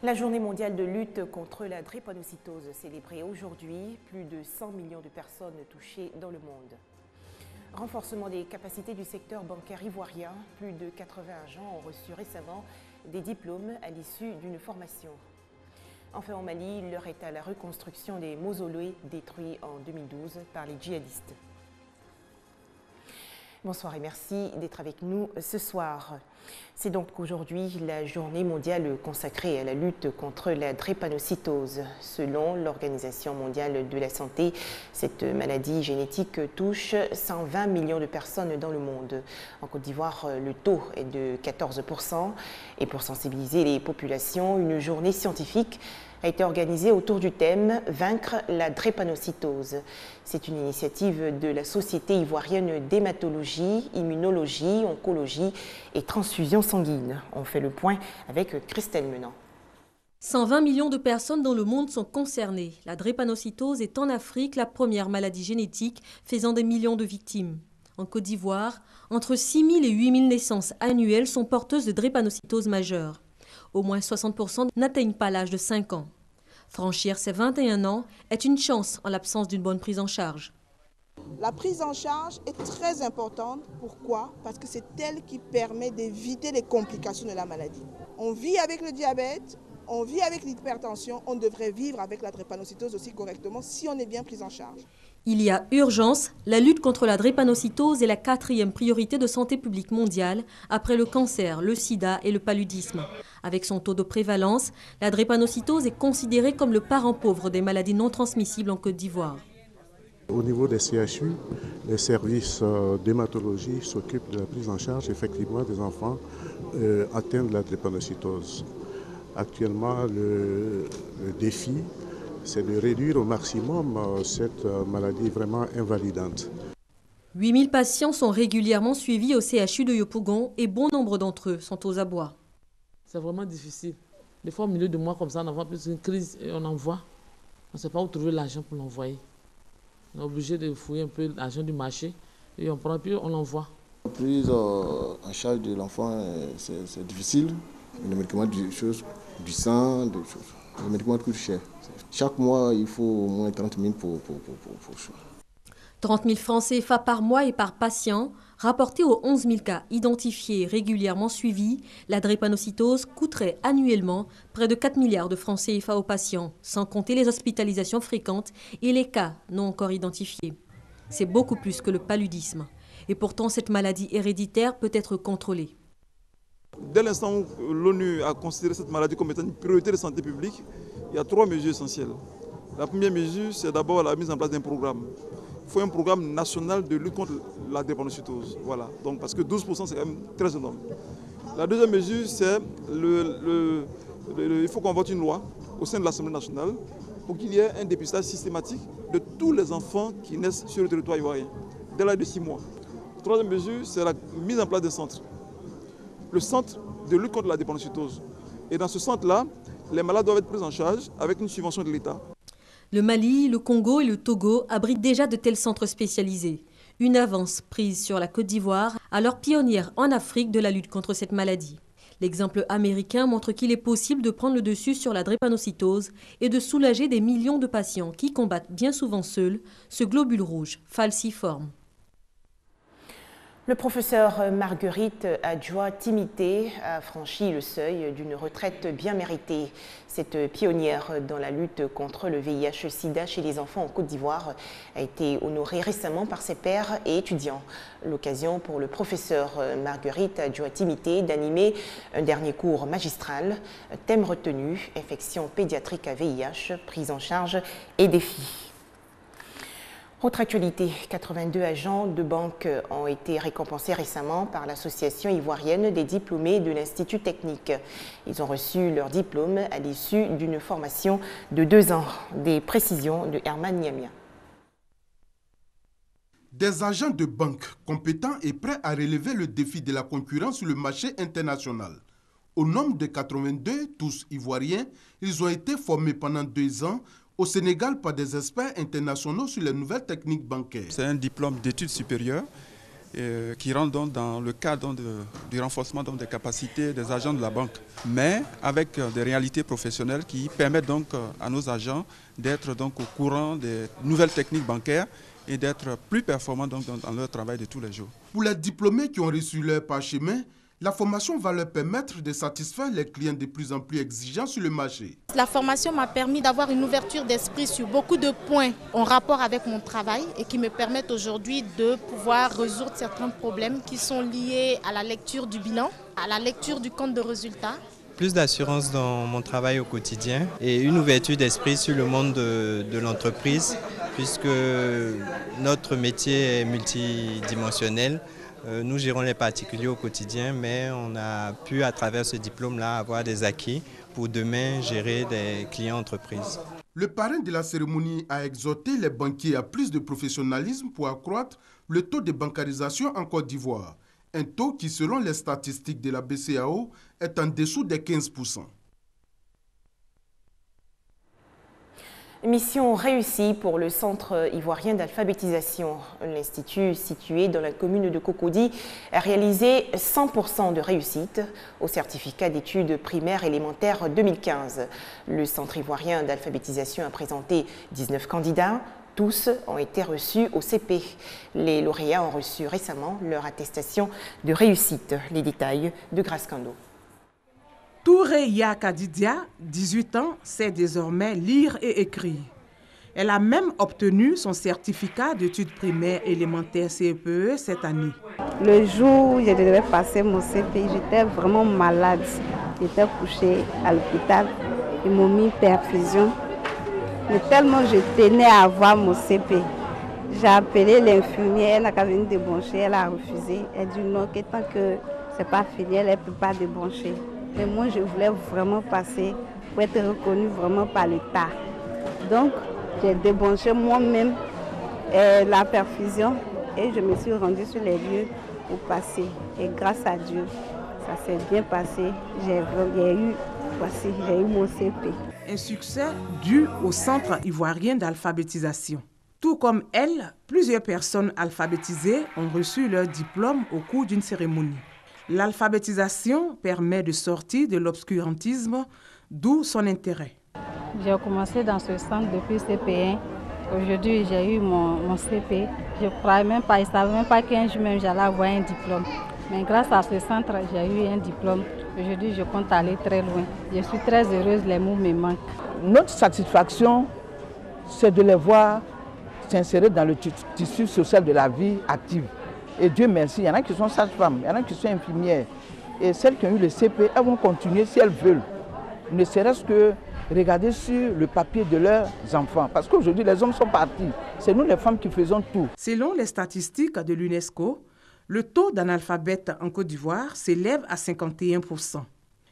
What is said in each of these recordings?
La journée mondiale de lutte contre la drépanocytose célébrée aujourd'hui, plus de 100 millions de personnes touchées dans le monde. Renforcement des capacités du secteur bancaire ivoirien, plus de 80 agents ont reçu récemment des diplômes à l'issue d'une formation. Enfin au Mali, l'heure est à la reconstruction des mausolées détruits en 2012 par les djihadistes. Bonsoir et merci d'être avec nous ce soir. C'est donc aujourd'hui la journée mondiale consacrée à la lutte contre la drépanocytose. Selon l'Organisation mondiale de la santé, cette maladie génétique touche 120 millions de personnes dans le monde. En Côte d'Ivoire, le taux est de 14%. Et pour sensibiliser les populations, une journée scientifique a été organisée autour du thème « Vaincre la drépanocytose ». C'est une initiative de la Société ivoirienne d'hématologie, immunologie, oncologie et transfusion sanguine. On fait le point avec Christelle Menant. 120 millions de personnes dans le monde sont concernées. La drépanocytose est en Afrique la première maladie génétique faisant des millions de victimes. En Côte d'Ivoire, entre 6 000 et 8 000 naissances annuelles sont porteuses de drépanocytose majeure. Au moins 60% n'atteignent pas l'âge de 5 ans. Franchir ces 21 ans est une chance en l'absence d'une bonne prise en charge. La prise en charge est très importante. Pourquoi? Parce que c'est elle qui permet d'éviter les complications de la maladie. On vit avec le diabète, on vit avec l'hypertension, on devrait vivre avec la drépanocytose aussi correctement si on est bien pris en charge. Il y a urgence. La lutte contre la drépanocytose est la 4e priorité de santé publique mondiale après le cancer, le sida et le paludisme. Avec son taux de prévalence, la drépanocytose est considérée comme le parent pauvre des maladies non transmissibles en Côte d'Ivoire. Au niveau des CHU, les services d'hématologie s'occupent de la prise en charge effectivement des enfants atteints de la drépanocytose. Actuellement, le défi, c'est de réduire au maximum cette maladie vraiment invalidante. 8 000 patients sont régulièrement suivis au CHU de Yopougon et bon nombre d'entre eux sont aux abois. C'est vraiment difficile. Des fois, au milieu de mois comme ça, on envoie plus une crise et on envoie. On ne sait pas où trouver l'argent pour l'envoyer. On est obligé de fouiller un peu l'argent du marché et on prend puis on l'envoie. La prise en charge de l'enfant, c'est difficile. Les médicaments, du sang, les médicaments coûtent cher. Chaque mois, il faut au moins 30 000 pour 30 000 francs CFA par mois et par patient. Rapporté aux 11 000 cas identifiés et régulièrement suivis, la drépanocytose coûterait annuellement près de 4 milliards de francs CFA aux patients, sans compter les hospitalisations fréquentes et les cas non encore identifiés. C'est beaucoup plus que le paludisme. Et pourtant, cette maladie héréditaire peut être contrôlée. Dès l'instant où l'ONU a considéré cette maladie comme étant une priorité de santé publique, il y a 3 mesures essentielles. La première mesure, c'est d'abord la mise en place d'un programme. Il faut un programme national de lutte contre la drépanocytose. Voilà. Donc, parce que 12%, c'est quand même très énorme. La deuxième mesure, c'est il faut qu'on vote une loi au sein de l'Assemblée nationale pour qu'il y ait un dépistage systématique de tous les enfants qui naissent sur le territoire ivoirien, dès l'âge de 6 mois. La troisième mesure, c'est la mise en place des centres. Le centre de lutte contre la drépanocytose. Et dans ce centre-là, les malades doivent être pris en charge avec une subvention de l'État. Le Mali, le Congo et le Togo abritent déjà de tels centres spécialisés. Une avance prise sur la Côte d'Ivoire, alors pionnière en Afrique de la lutte contre cette maladie. L'exemple américain montre qu'il est possible de prendre le dessus sur la drépanocytose et de soulager des millions de patients qui combattent bien souvent seuls ce globule rouge falciforme. Le professeur Marguerite Adjoa Timité a franchi le seuil d'une retraite bien méritée. Cette pionnière dans la lutte contre le VIH-Sida chez les enfants en Côte d'Ivoire a été honorée récemment par ses pairs et étudiants. L'occasion pour le professeur Marguerite Adjoa Timité d'animer un dernier cours magistral. Thème retenu, infection pédiatrique à VIH, prise en charge et défis. Autre actualité, 82 agents de banque ont été récompensés récemment par l'Association ivoirienne des diplômés de l'Institut technique. Ils ont reçu leur diplôme à l'issue d'une formation de 2 ans. Des précisions de Herman Niamia. Des agents de banque compétents et prêts à relever le défi de la concurrence sur le marché international. Au nombre de 82, tous ivoiriens, ils ont été formés pendant 2 ans au Sénégal par des experts internationaux sur les nouvelles techniques bancaires. C'est un diplôme d'études supérieures qui rentrent donc dans le cadre du renforcement donc des capacités des agents de la banque, mais avec des réalités professionnelles qui permettent donc à nos agents d'être donc au courant des nouvelles techniques bancaires et d'être plus performants donc dans leur travail de tous les jours. Pour les diplômés qui ont reçu leur parchemin, la formation va leur permettre de satisfaire les clients de plus en plus exigeants sur le marché. La formation m'a permis d'avoir une ouverture d'esprit sur beaucoup de points en rapport avec mon travail et qui me permettent aujourd'hui de pouvoir résoudre certains problèmes qui sont liés à la lecture du bilan, à la lecture du compte de résultat. Plus d'assurance dans mon travail au quotidien et une ouverture d'esprit sur le monde de l'entreprise puisque notre métier est multidimensionnel. Nous gérons les particuliers au quotidien, mais on a pu, à travers ce diplôme-là, avoir des acquis pour demain gérer des clients entreprises. Le parrain de la cérémonie a exhorté les banquiers à plus de professionnalisme pour accroître le taux de bancarisation en Côte d'Ivoire. Un taux qui, selon les statistiques de la BCEAO, est en dessous des 15%. Mission réussie pour le Centre ivoirien d'alphabétisation. L'Institut, situé dans la commune de Cocody, a réalisé 100% de réussite au certificat d'études primaires élémentaires 2015. Le Centre ivoirien d'alphabétisation a présenté 19 candidats. Tous ont été reçus au CP. Les lauréats ont reçu récemment leur attestation de réussite. Les détails de Grace Kando. Touré Yakadidia, 18 ans, sait désormais lire et écrire. Elle a même obtenu son certificat d'études primaires élémentaires CPE cette année. Le jour où je devais passer mon CP, j'étais vraiment malade. J'étais couchée à l'hôpital. Ils m'ont mis perfusion. Mais tellement je tenais à avoir mon CP. J'ai appelé l'infirmière, elle n'a qu'à venir débrancher, elle a refusé. Elle dit non, que tant que ce n'est pas fini, elle ne peut pas débrancher. Mais moi, je voulais vraiment passer pour être reconnue vraiment par l'État. Donc, j'ai débranché moi-même la perfusion et je me suis rendue sur les lieux pour passer. Et grâce à Dieu, ça s'est bien passé. J'ai eu mon CP. Un succès dû au Centre ivoirien d'alphabétisation. Tout comme elle, plusieurs personnes alphabétisées ont reçu leur diplôme au cours d'une cérémonie. L'alphabétisation permet de sortir de l'obscurantisme, d'où son intérêt. J'ai commencé dans ce centre depuis CP1. Aujourd'hui, j'ai eu mon CP. Je ne savais même pas qu'un jour même j'allais avoir un diplôme. Mais grâce à ce centre, j'ai eu un diplôme. Aujourd'hui, je compte aller très loin. Je suis très heureuse, les mots me manquent. Notre satisfaction, c'est de les voir s'insérer dans le tissu social de la vie active. Et Dieu merci, il y en a qui sont sages-femmes, il y en a qui sont infirmières. Et celles qui ont eu le CP, elles vont continuer si elles veulent. Ne serait-ce que regarder sur le papier de leurs enfants. Parce qu'aujourd'hui, les hommes sont partis. C'est nous les femmes qui faisons tout. Selon les statistiques de l'UNESCO, le taux d'analphabètes en Côte d'Ivoire s'élève à 51%.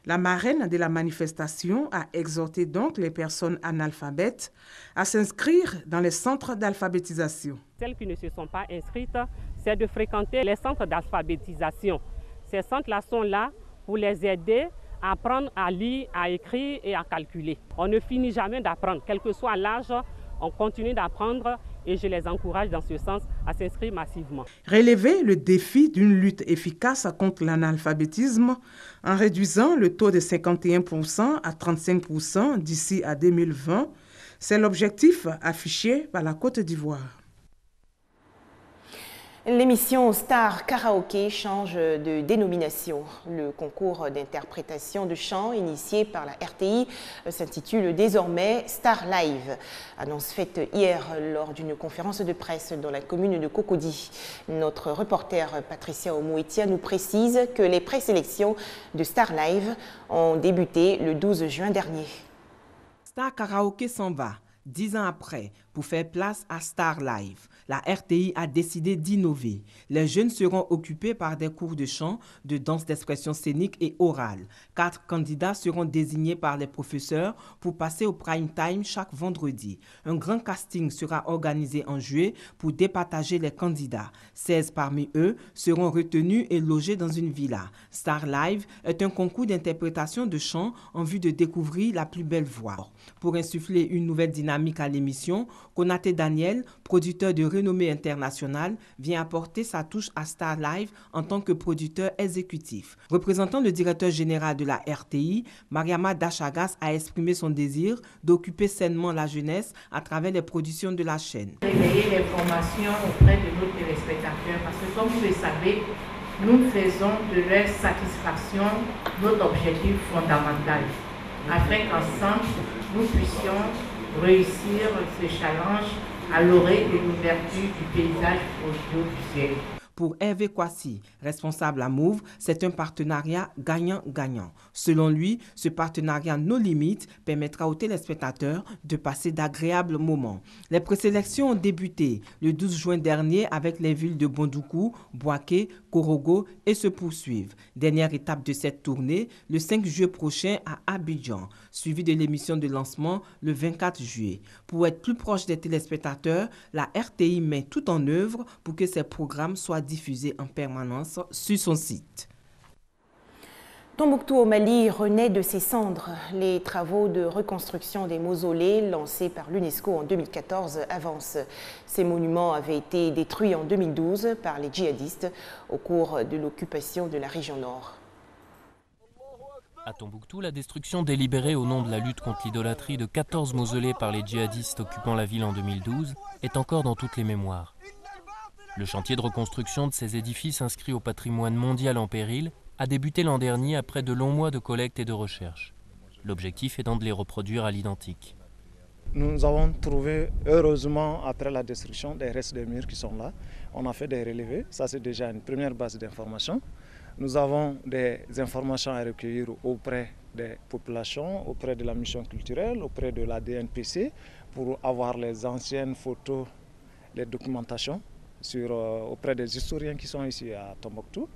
La marraine de la manifestation a exhorté donc les personnes analphabètes à s'inscrire dans les centres d'alphabétisation. Celles qui ne se sont pas inscrites, c'est de fréquenter les centres d'alphabétisation. Ces centres-là sont là pour les aider à apprendre à lire, à écrire et à calculer. On ne finit jamais d'apprendre, quel que soit l'âge, on continue d'apprendre et je les encourage dans ce sens à s'inscrire massivement. Relever le défi d'une lutte efficace contre l'analphabétisme en réduisant le taux de 51% à 35% d'ici à 2020, c'est l'objectif affiché par la Côte d'Ivoire. L'émission Star Karaoké change de dénomination. Le concours d'interprétation de chant initié par la RTI s'intitule désormais Star Live. Annonce faite hier lors d'une conférence de presse dans la commune de Cocody. Notre reporter Patricia Omouetia nous précise que les présélections de Star Live ont débuté le 12 juin dernier. Star Karaoké s'en va. 10 ans après, pour faire place à Star Live, la RTI a décidé d'innover. Les jeunes seront occupés par des cours de chant, de danse d'expression scénique et orale. 4 candidats seront désignés par les professeurs pour passer au prime time chaque vendredi. Un grand casting sera organisé en juillet pour départager les candidats. 16 parmi eux seront retenus et logés dans une villa. Star Live est un concours d'interprétation de chant en vue de découvrir la plus belle voix. Pour insuffler une nouvelle dynamique à l'émission, Konaté Daniel, producteur de renommée internationale, vient apporter sa touche à Star Live en tant que producteur exécutif. Représentant le directeur général de la RTI, Mariama Dachagas a exprimé son désir d'occuper sainement la jeunesse à travers les productions de la chaîne. Réveiller l'information auprès de nos téléspectateurs parce que comme vous le savez, nous faisons de leur satisfaction notre objectif fondamental afin qu'ensemble nous puissions réussir ce challenge à l'orée de l'ouverture du paysage audiovisuel. Pour Hervé Kwasi, responsable à Move, c'est un partenariat gagnant-gagnant. Selon lui, ce partenariat No Limites permettra aux téléspectateurs de passer d'agréables moments. Les présélections ont débuté le 12 juin dernier avec les villes de Bondoukou, Boaké, Korogo et se poursuivent. Dernière étape de cette tournée, le 5 juillet prochain à Abidjan, suivi de l'émission de lancement le 24 juillet. Pour être plus proche des téléspectateurs, la RTI met tout en œuvre pour que ces programmes soient diffusés en permanence sur son site. Tombouctou au Mali renaît de ses cendres. Les travaux de reconstruction des mausolées lancés par l'UNESCO en 2014 avancent. Ces monuments avaient été détruits en 2012 par les djihadistes au cours de l'occupation de la région nord. À Tombouctou, la destruction délibérée au nom de la lutte contre l'idolâtrie de 14 mausolées par les djihadistes occupant la ville en 2012 est encore dans toutes les mémoires. Le chantier de reconstruction de ces édifices inscrits au patrimoine mondial en péril a débuté l'an dernier après de longs mois de collecte et de recherche. L'objectif étant de les reproduire à l'identique. Nous avons trouvé, heureusement, après la destruction, des restes de murs qui sont là. On a fait des relevés, ça c'est déjà une première base d'information. Nous avons des informations à recueillir auprès des populations, auprès de la mission culturelle, auprès de la DNPC, pour avoir les anciennes photos, les documentations auprès des historiens qui sont ici à Tombouctou.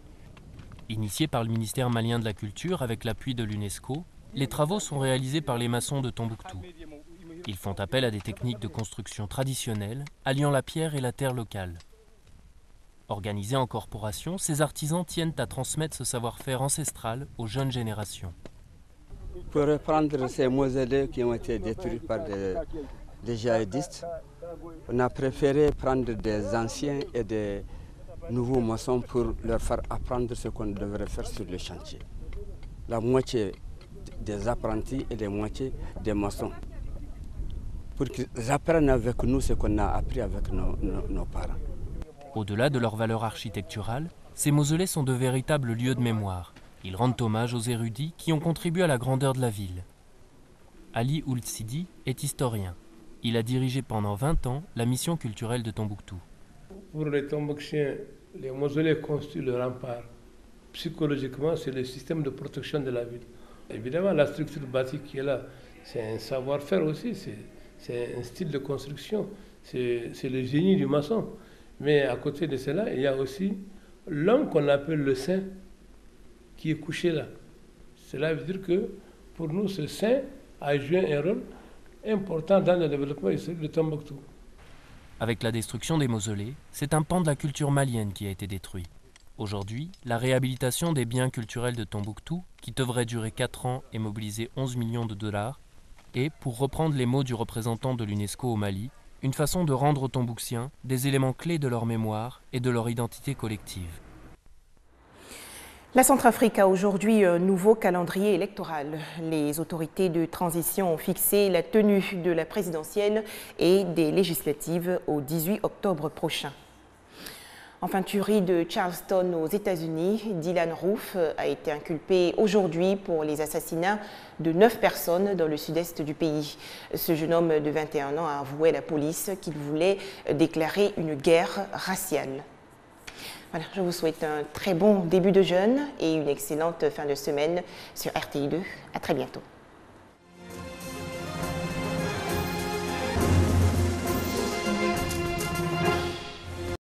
Initiés par le ministère malien de la Culture avec l'appui de l'UNESCO, les travaux sont réalisés par les maçons de Tombouctou. Ils font appel à des techniques de construction traditionnelles, alliant la pierre et la terre locale. Organisés en corporation, ces artisans tiennent à transmettre ce savoir-faire ancestral aux jeunes générations. Pour reprendre ces mausolées qui ont été détruits par des djihadistes, on a préféré prendre des anciens et des nouveaux maçons pour leur faire apprendre ce qu'on devrait faire sur le chantier. La moitié des apprentis et la moitié des maçons. Pour qu'ils apprennent avec nous ce qu'on a appris avec nos parents. Au-delà de leur valeur architecturale, ces mausolées sont de véritables lieux de mémoire. Ils rendent hommage aux érudits qui ont contribué à la grandeur de la ville. Ali Ould Sidi est historien. Il a dirigé pendant 20 ans la mission culturelle de Tombouctou. Pour les Tombouctiens, les mausolées constituent le rempart. Psychologiquement, c'est le système de protection de la ville. Évidemment, la structure bâtie qui est là, c'est un savoir-faire aussi, c'est un style de construction, c'est le génie du maçon. Mais à côté de cela, il y a aussi l'homme qu'on appelle le saint qui est couché là. Cela veut dire que pour nous, ce saint a joué un rôle important dans le développement historique de Tombouctou. Avec la destruction des mausolées, c'est un pan de la culture malienne qui a été détruit. Aujourd'hui, la réhabilitation des biens culturels de Tombouctou, qui devrait durer 4 ans et mobiliser 11 millions de dollars, est, pour reprendre les mots du représentant de l'UNESCO au Mali, une façon de rendre aux Tombouctiens des éléments clés de leur mémoire et de leur identité collective. La Centrafrique a aujourd'hui un nouveau calendrier électoral. Les autorités de transition ont fixé la tenue de la présidentielle et des législatives au 18 octobre prochain. Enfin, tuerie de Charleston aux États-Unis, Dylan Roof a été inculpé aujourd'hui pour les assassinats de 9 personnes dans le sud-est du pays. Ce jeune homme de 21 ans a avoué à la police qu'il voulait déclarer une guerre raciale. Voilà, je vous souhaite un très bon début de jeûne et une excellente fin de semaine sur RTI2. À très bientôt.